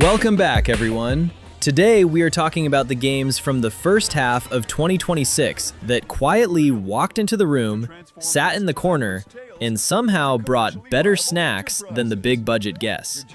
Welcome back, everyone. Today, we are talking about the games from the first half of 2026 that quietly walked into the room, sat in the corner, and somehow brought better snacks than the big budget guests.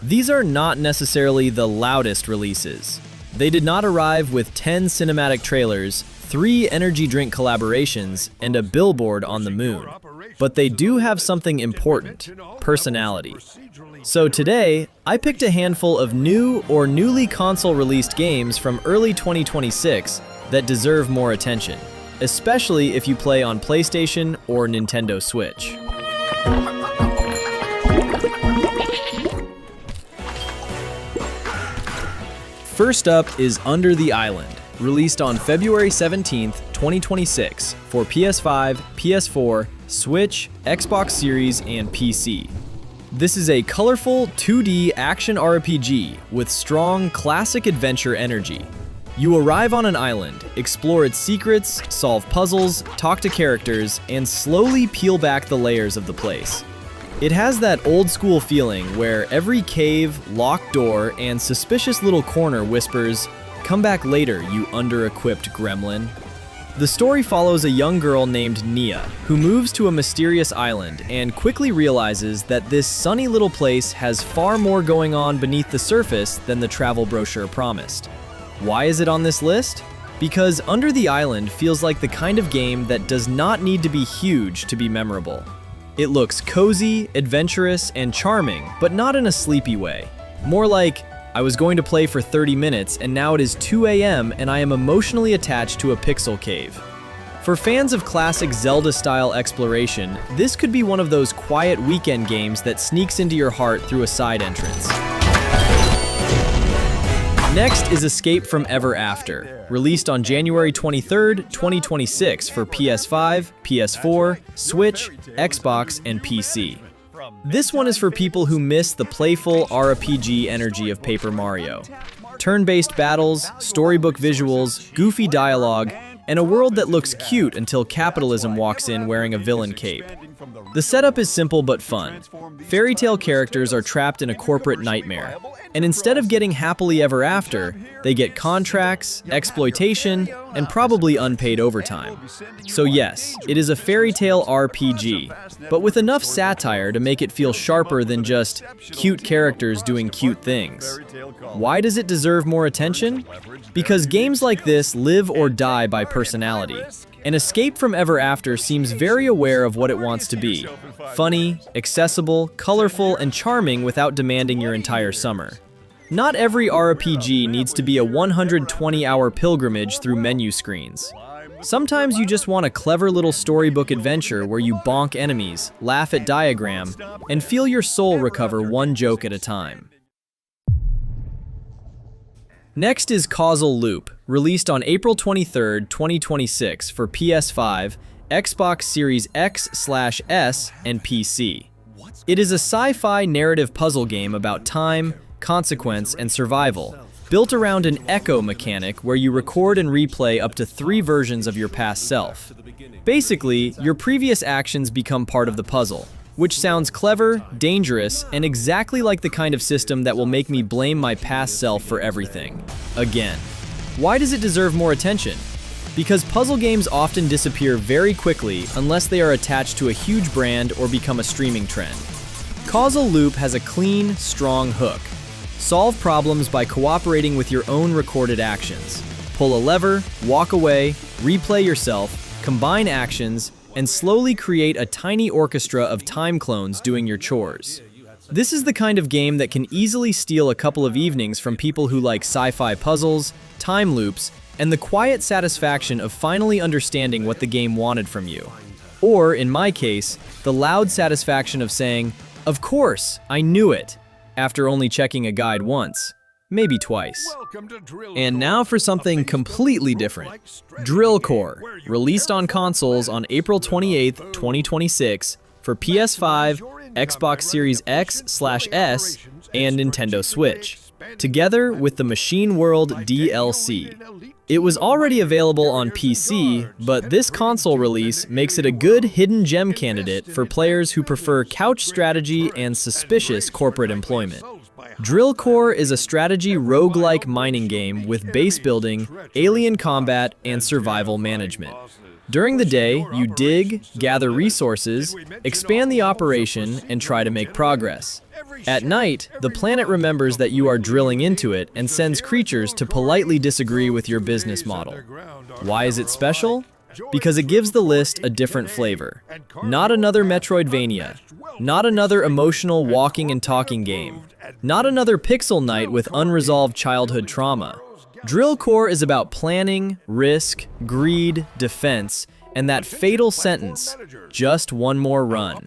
These are not necessarily the loudest releases. They did not arrive with 10 cinematic trailers, 3 energy drink collaborations, and a billboard on the moon. But they do have something important: personality. So today, I picked a handful of new or newly console-released games from early 2026 that deserve more attention, especially if you play on PlayStation or Nintendo Switch. First up is Under the Island, released on February 17th, 2026 for PS5, PS4, Switch, Xbox Series, and PC. This is a colorful 2D action RPG with strong classic adventure energy. You arrive on an island, explore its secrets, solve puzzles, talk to characters, and slowly peel back the layers of the place. It has that old school feeling where every cave, locked door, and suspicious little corner whispers, "Come back later, you under-equipped gremlin." The story follows a young girl named Nia, who moves to a mysterious island and quickly realizes that this sunny little place has far more going on beneath the surface than the travel brochure promised. Why is it on this list? Because Under the Island feels like the kind of game that does not need to be huge to be memorable. It looks cozy, adventurous, and charming, but not in a sleepy way. More like, I was going to play for 30 minutes and now it is 2 a.m. and I am emotionally attached to a pixel cave. For fans of classic Zelda-style exploration, this could be one of those quiet weekend games that sneaks into your heart through a side entrance. Next is Escape from Ever After, released on January 23rd, 2026 for PS5, PS4, Switch, Xbox, and PC. This one is for people who miss the playful RPG energy of Paper Mario. Turn-based battles, storybook visuals, goofy dialogue, and a world that looks cute until capitalism walks in wearing a villain cape. The setup is simple but fun. Fairy tale characters are trapped in a corporate nightmare, and instead of getting happily ever after, they get contracts, exploitation, and probably unpaid overtime. So yes, it is a fairy tale RPG, but with enough satire to make it feel sharper than just cute characters doing cute things. Why does it deserve more attention? Because games like this live or die by personality. And Escape from Ever After seems very aware of what it wants to be: funny, accessible, colorful, and charming without demanding your entire summer. Not every RPG needs to be a 120-hour pilgrimage through menu screens. Sometimes you just want a clever little storybook adventure where you bonk enemies, laugh at diagram, and feel your soul recover one joke at a time. Next is Causal Loop, released on April 23rd, 2026 for PS5, Xbox Series X/S, and PC. It is a sci-fi narrative puzzle game about time, consequence, and survival, built around an echo mechanic where you record and replay up to 3 versions of your past self. Basically, your previous actions become part of the puzzle, which sounds clever, dangerous, and exactly like the kind of system that will make me blame my past self for everything. Again. Why does it deserve more attention? Because puzzle games often disappear very quickly unless they are attached to a huge brand or become a streaming trend. Causal Loop has a clean, strong hook. Solve problems by cooperating with your own recorded actions. Pull a lever, walk away, replay yourself, combine actions, and slowly create a tiny orchestra of time clones doing your chores. This is the kind of game that can easily steal a couple of evenings from people who like sci-fi puzzles, time loops, and the quiet satisfaction of finally understanding what the game wanted from you. Or, in my case, the loud satisfaction of saying, "Of course, I knew it," after only checking a guide once. Maybe twice. And now for something completely different. Drill Core, released on consoles on April 28th, 2026 for PS5, Xbox Series X/S, and Nintendo Switch, together with the Machine World DLC. It was already available on PC, but this console release makes it a good hidden gem candidate for players who prefer couch strategy and suspicious corporate employment. Drill Core is a strategy roguelike mining game with base building, alien combat, and survival management. During the day, you dig, gather resources, expand the operation, and try to make progress. At night, the planet remembers that you are drilling into it and sends creatures to politely disagree with your business model. Why is it special? Because it gives the list a different flavor. Not another metroidvania. Not another emotional walking and talking game. Not another pixel night with unresolved childhood trauma. Drill Core is about planning, risk, greed, defense, and that fatal sentence, just one more run.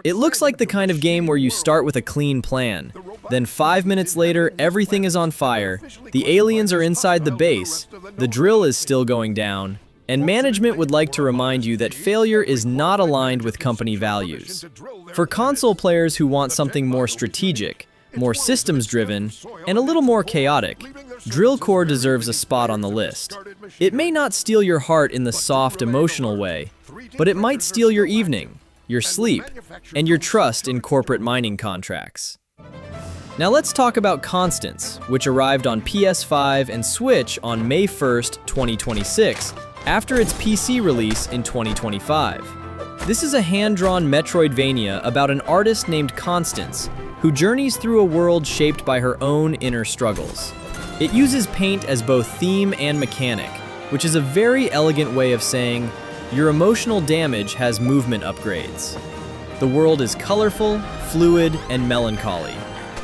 It looks like the kind of game where you start with a clean plan. Then 5 minutes later, everything is on fire, the aliens are inside the base, the drill is still going down, and management would like to remind you that failure is not aligned with company values. For console players who want something more strategic, more systems-driven, and a little more chaotic, Drill Core deserves a spot on the list. It may not steal your heart in the soft, emotional way, but it might steal your evening, your sleep, and your trust in corporate mining contracts. Now let's talk about Constance, which arrived on PS5 and Switch on May 1st, 2026, after its PC release in 2025. This is a hand-drawn metroidvania about an artist named Constance, who journeys through a world shaped by her own inner struggles. It uses paint as both theme and mechanic, which is a very elegant way of saying, your emotional damage has movement upgrades. The world is colorful, fluid, and melancholy.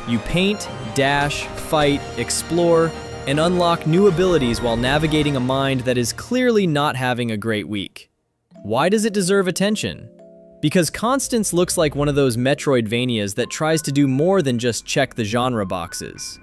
You paint, dash, fight, explore, and unlock new abilities while navigating a mind that is clearly not having a great week. Why does it deserve attention? Because Constance looks like one of those Metroidvanias that tries to do more than just check the genre boxes.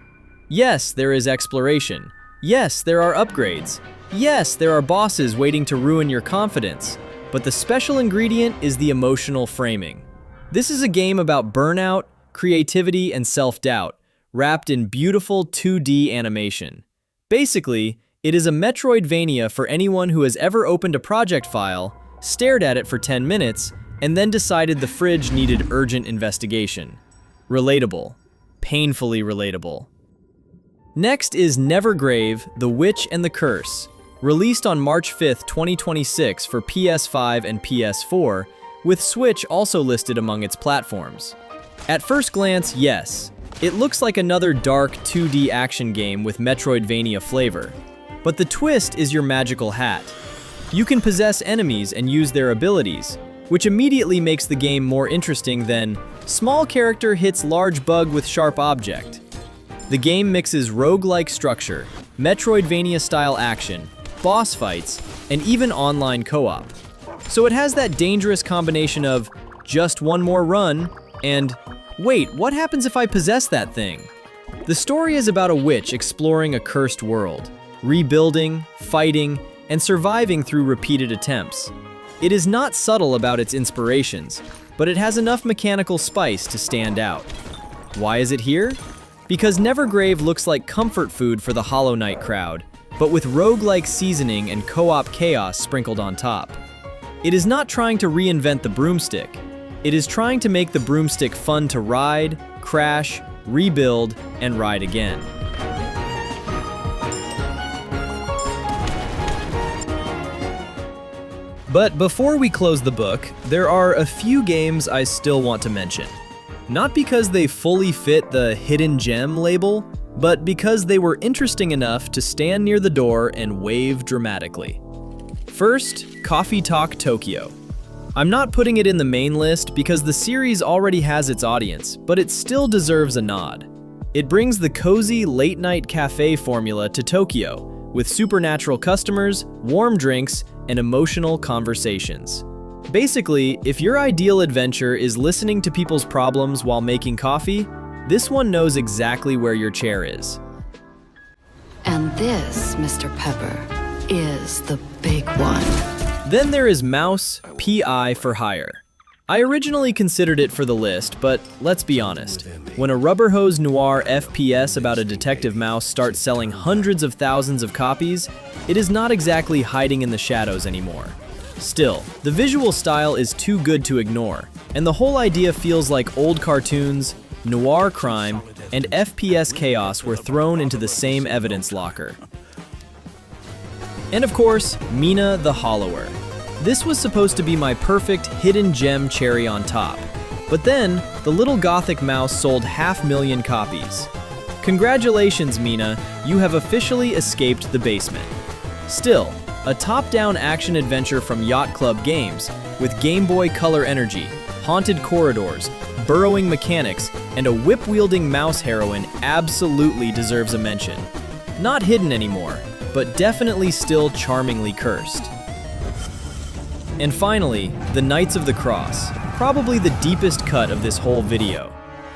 Yes, there is exploration. Yes, there are upgrades. Yes, there are bosses waiting to ruin your confidence. But the special ingredient is the emotional framing. This is a game about burnout, creativity, and self-doubt, wrapped in beautiful 2D animation. Basically, it is a Metroidvania for anyone who has ever opened a project file, stared at it for 10 minutes, and then decided the fridge needed urgent investigation. Relatable. Painfully relatable. Next is Nevergrave, The Witch and the Curse, released on March 5th, 2026 for PS5 and PS4, with Switch also listed among its platforms. At first glance, yes, it looks like another dark 2D action game with Metroidvania flavor. But the twist is your magical hat. You can possess enemies and use their abilities, which immediately makes the game more interesting than small character hits large bug with sharp object. The game mixes roguelike structure, Metroidvania-style action, boss fights, and even online co-op. So it has that dangerous combination of just one more run and wait, what happens if I possess that thing? The story is about a witch exploring a cursed world, rebuilding, fighting, and surviving through repeated attempts. It is not subtle about its inspirations, but it has enough mechanical spice to stand out. Why is it here? Because Nevergrave looks like comfort food for the Hollow Knight crowd, but with roguelike seasoning and co-op chaos sprinkled on top. It is not trying to reinvent the broomstick. It is trying to make the broomstick fun to ride, crash, rebuild, and ride again. But before we close the book, there are a few games I still want to mention. Not because they fully fit the hidden gem label, but because they were interesting enough to stand near the door and wave dramatically. First, Coffee Talk Tokyo. I'm not putting it in the main list because the series already has its audience, but it still deserves a nod. It brings the cozy late-night cafe formula to Tokyo, with supernatural customers, warm drinks, and emotional conversations. Basically, if your ideal adventure is listening to people's problems while making coffee, this one knows exactly where your chair is. And this, Mr. Pepper, is the big one. Then there is Mouse P.I. for Hire. I originally considered it for the list, but let's be honest. When a rubber hose noir FPS about a detective mouse starts selling hundreds of thousands of copies, it is not exactly hiding in the shadows anymore. Still, the visual style is too good to ignore, and the whole idea feels like old cartoons, noir crime, and FPS chaos were thrown into the same evidence locker. And of course, Mina the Hollower. This was supposed to be my perfect hidden gem cherry on top. But then, the little gothic mouse sold 500,000 copies. Congratulations, Mina, you have officially escaped the basement. Still, a top-down action-adventure from Yacht Club Games, with Game Boy Color energy, haunted corridors, burrowing mechanics, and a whip-wielding mouse heroine absolutely deserves a mention. Not hidden anymore, but definitely still charmingly cursed. And finally, the Knights of the Cross, probably the deepest cut of this whole video.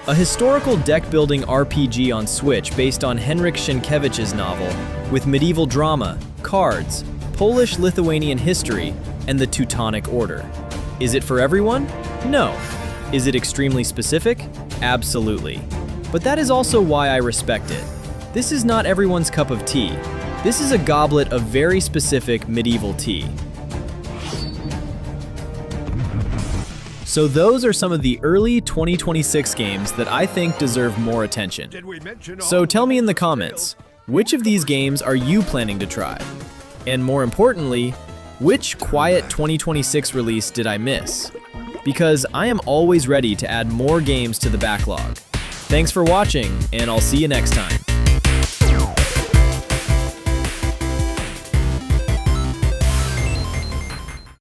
A historical deck-building RPG on Switch based on Henryk Sienkiewicz's novel, with medieval drama, cards, Polish-Lithuanian history, and the Teutonic Order. Is it for everyone? No. Is it extremely specific? Absolutely. But that is also why I respect it. This is not everyone's cup of tea. This is a goblet of very specific medieval tea. So those are some of the early 2026 games that I think deserve more attention. So tell me in the comments, which of these games are you planning to try? And more importantly, which quiet 2026 release did I miss? Because I am always ready to add more games to the backlog. Thanks for watching, and I'll see you next time.